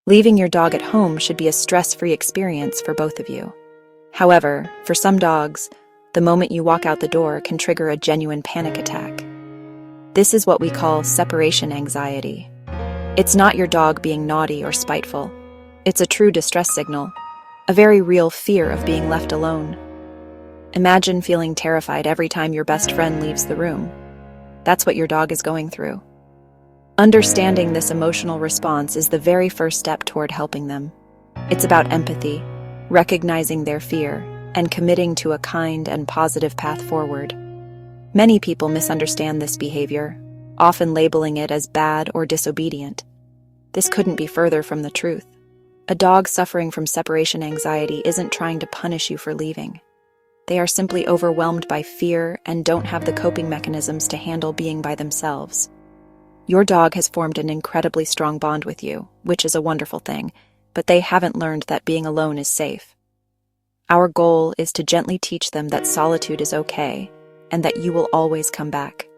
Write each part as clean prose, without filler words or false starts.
Leaving your dog at home should be a stress-free experience for both of you. However, for some dogs, the moment you walk out the door can trigger a genuine panic attack. This is what we call separation anxiety. It's not your dog being naughty or spiteful. It's a true distress signal, a very real fear of being left alone. Imagine feeling terrified every time your best friend leaves the room. That's what your dog is going through. Understanding this emotional response is the very first step toward helping them. It's about empathy, recognizing their fear, and committing to a kind and positive path forward. Many people misunderstand this behavior, often labeling it as bad or disobedient. This couldn't be further from the truth. A dog suffering from separation anxiety isn't trying to punish you for leaving. They are simply overwhelmed by fear and don't have the coping mechanisms to handle being by themselves. Your dog has formed an incredibly strong bond with you, which is a wonderful thing, but they haven't learned that being alone is safe. Our goal is to gently teach them that solitude is okay and that you will always come back.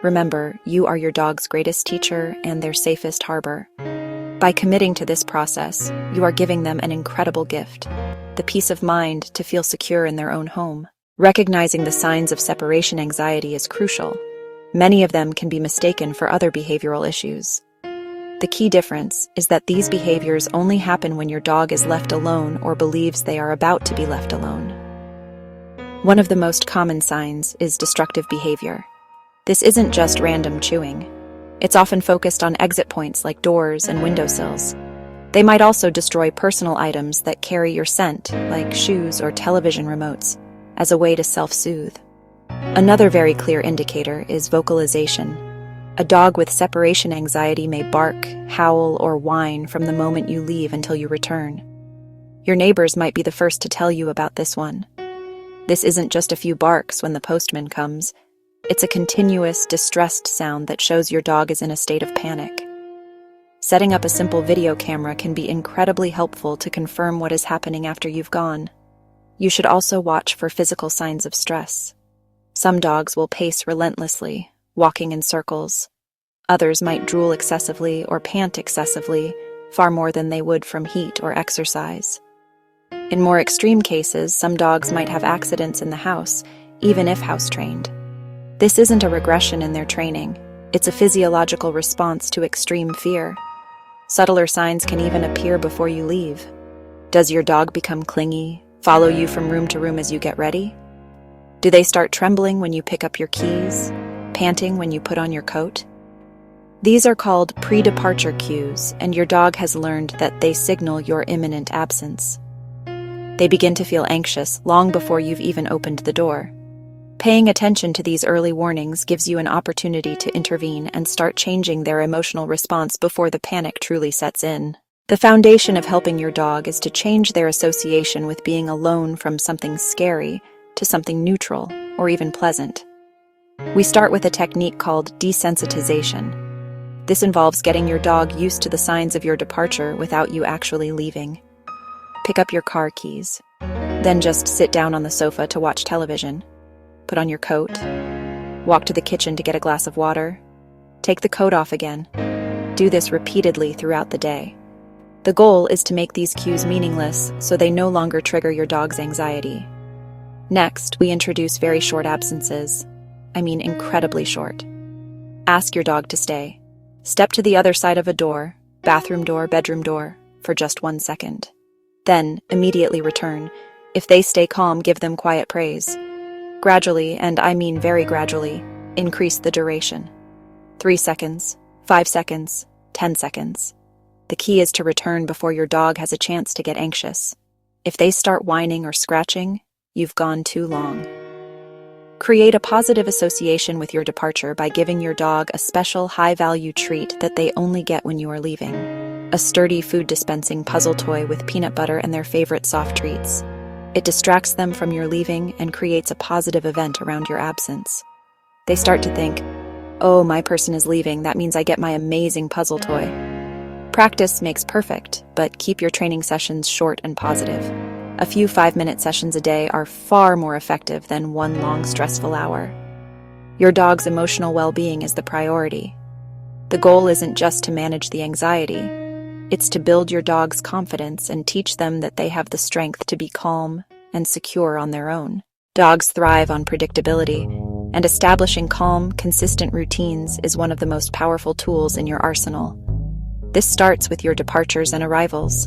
Remember, you are your dog's greatest teacher and their safest harbor. By committing to this process, you are giving them an incredible gift, the peace of mind to feel secure in their own home. Recognizing the signs of separation anxiety is crucial. Many of them can be mistaken for other behavioral issues. The key difference is that these behaviors only happen when your dog is left alone or believes they are about to be left alone. One of the most common signs is destructive behavior. This isn't just random chewing. It's often focused on exit points like doors and windowsills. They might also destroy personal items that carry your scent, like shoes or television remotes, as a way to self-soothe. Another very clear indicator is vocalization. A dog with separation anxiety may bark, howl, or whine from the moment you leave until you return. Your neighbors might be the first to tell you about this one. This isn't just a few barks when the postman comes. It's a continuous, distressed sound that shows your dog is in a state of panic. Setting up a simple video camera can be incredibly helpful to confirm what is happening after you've gone. You should also watch for physical signs of stress. Some dogs will pace relentlessly, walking in circles. Others might drool excessively or pant excessively, far more than they would from heat or exercise. In more extreme cases, some dogs might have accidents in the house, even if house-trained. This isn't a regression in their training. It's a physiological response to extreme fear. Subtler signs can even appear before you leave. Does your dog become clingy, follow you from room to room as you get ready? Do they start trembling when you pick up your keys, panting when you put on your coat? These are called pre-departure cues, and your dog has learned that they signal your imminent absence. They begin to feel anxious long before you've even opened the door. Paying attention to these early warnings gives you an opportunity to intervene and start changing their emotional response before the panic truly sets in. The foundation of helping your dog is to change their association with being alone from something scary to something neutral or even pleasant. We start with a technique called desensitization. This involves getting your dog used to the signs of your departure without you actually leaving. Pick up your car keys. Then just sit down on the sofa to watch television. Put on your coat. Walk to the kitchen to get a glass of water. Take the coat off again. Do this repeatedly throughout the day. The goal is to make these cues meaningless so they no longer trigger your dog's anxiety. Next, we introduce very short absences. I mean incredibly short. Ask your dog to stay. Step to the other side of a door, bathroom door, bedroom door, for just 1 second. Then, immediately return. If they stay calm, give them quiet praise. Gradually, and I mean very gradually, increase the duration. 3 seconds, 5 seconds, 10 seconds. The key is to return before your dog has a chance to get anxious. If they start whining or scratching, you've gone too long. Create a positive association with your departure by giving your dog a special high-value treat that they only get when you are leaving. A sturdy food dispensing puzzle toy with peanut butter and their favorite soft treats. It distracts them from your leaving and creates a positive event around your absence. They start to think, oh, my person is leaving, that means I get my amazing puzzle toy. Practice makes perfect, but keep your training sessions short and positive. A few 5-minute sessions a day are far more effective than one long stressful hour. Your dog's emotional well-being is the priority. The goal isn't just to manage the anxiety. It's to build your dog's confidence and teach them that they have the strength to be calm and secure on their own. Dogs thrive on predictability, and establishing calm, consistent routines is one of the most powerful tools in your arsenal. This starts with your departures and arrivals.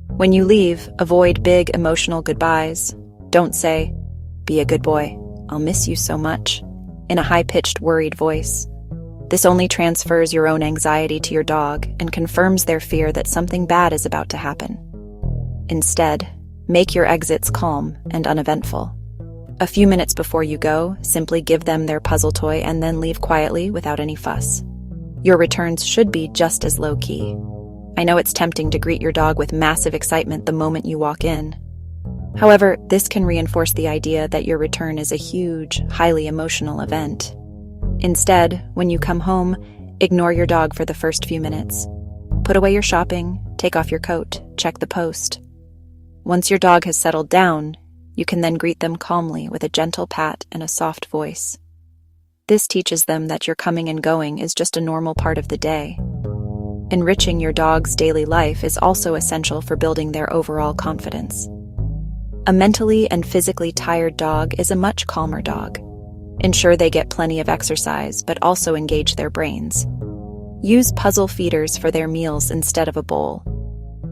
When you leave, avoid big emotional goodbyes. Don't say, "Be a good boy, I'll miss you so much," in a high-pitched, worried voice. This only transfers your own anxiety to your dog and confirms their fear that something bad is about to happen. Instead, make your exits calm and uneventful. A few minutes before you go, simply give them their puzzle toy and then leave quietly without any fuss. Your returns should be just as low-key. I know it's tempting to greet your dog with massive excitement the moment you walk in. However, this can reinforce the idea that your return is a huge, highly emotional event. Instead, when you come home, ignore your dog for the first few minutes. Put away your shopping, take off your coat, check the post. Once your dog has settled down, you can then greet them calmly with a gentle pat and a soft voice. This teaches them that your coming and going is just a normal part of the day. Enriching your dog's daily life is also essential for building their overall confidence. A mentally and physically tired dog is a much calmer dog. Ensure they get plenty of exercise, but also engage their brains. Use puzzle feeders for their meals instead of a bowl.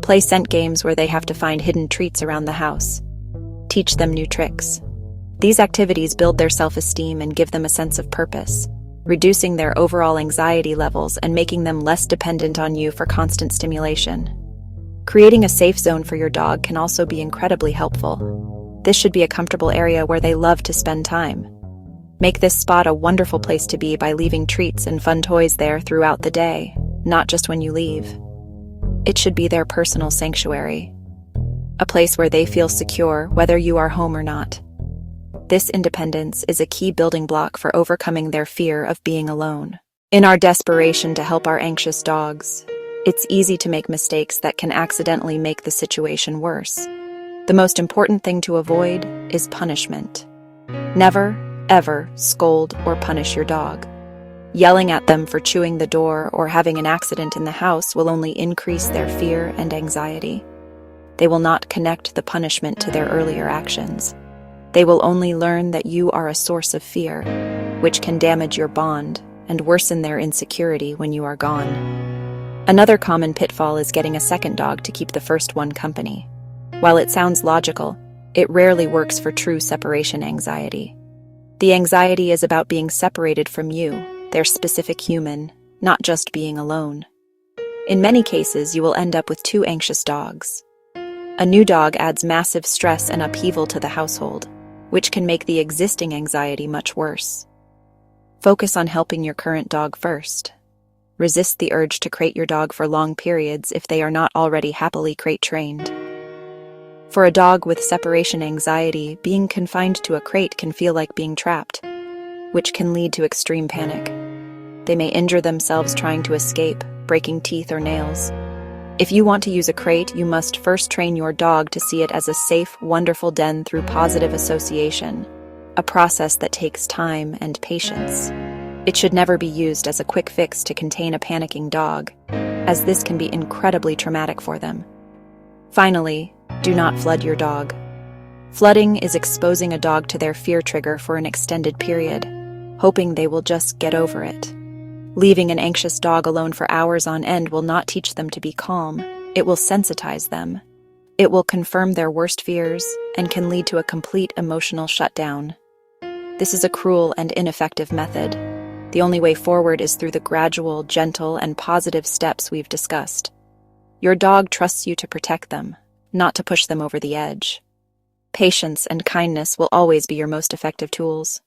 Play scent games where they have to find hidden treats around the house. Teach them new tricks. These activities build their self-esteem and give them a sense of purpose, reducing their overall anxiety levels and making them less dependent on you for constant stimulation. Creating a safe zone for your dog can also be incredibly helpful. This should be a comfortable area where they love to spend time. Make this spot a wonderful place to be by leaving treats and fun toys there throughout the day, not just when you leave. It should be their personal sanctuary, a place where they feel secure whether you are home or not. This independence is a key building block for overcoming their fear of being alone. In our desperation to help our anxious dogs, it's easy to make mistakes that can accidentally make the situation worse. The most important thing to avoid is punishment. Never, ever scold or punish your dog. Yelling at them for chewing the door or having an accident in the house will only increase their fear and anxiety. They will not connect the punishment to their earlier actions. They will only learn that you are a source of fear, which can damage your bond and worsen their insecurity when you are gone. Another common pitfall is getting a second dog to keep the first one company. While it sounds logical, it rarely works for true separation anxiety. The anxiety is about being separated from you, their specific human, not just being alone. In many cases, you will end up with two anxious dogs. A new dog adds massive stress and upheaval to the household, which can make the existing anxiety much worse. Focus on helping your current dog first. Resist the urge to crate your dog for long periods if they are not already happily crate trained. For a dog with separation anxiety, being confined to a crate can feel like being trapped, which can lead to extreme panic. They may injure themselves trying to escape, breaking teeth or nails. If you want to use a crate, you must first train your dog to see it as a safe, wonderful den through positive association, a process that takes time and patience. It should never be used as a quick fix to contain a panicking dog, as this can be incredibly traumatic for them. Finally, do not flood your dog. Flooding is exposing a dog to their fear trigger for an extended period, hoping they will just get over it. Leaving an anxious dog alone for hours on end will not teach them to be calm. It will sensitize them. It will confirm their worst fears and can lead to a complete emotional shutdown. This is a cruel and ineffective method. The only way forward is through the gradual, gentle, and positive steps we've discussed. Your dog trusts you to protect them, not to push them over the edge. Patience and kindness will always be your most effective tools.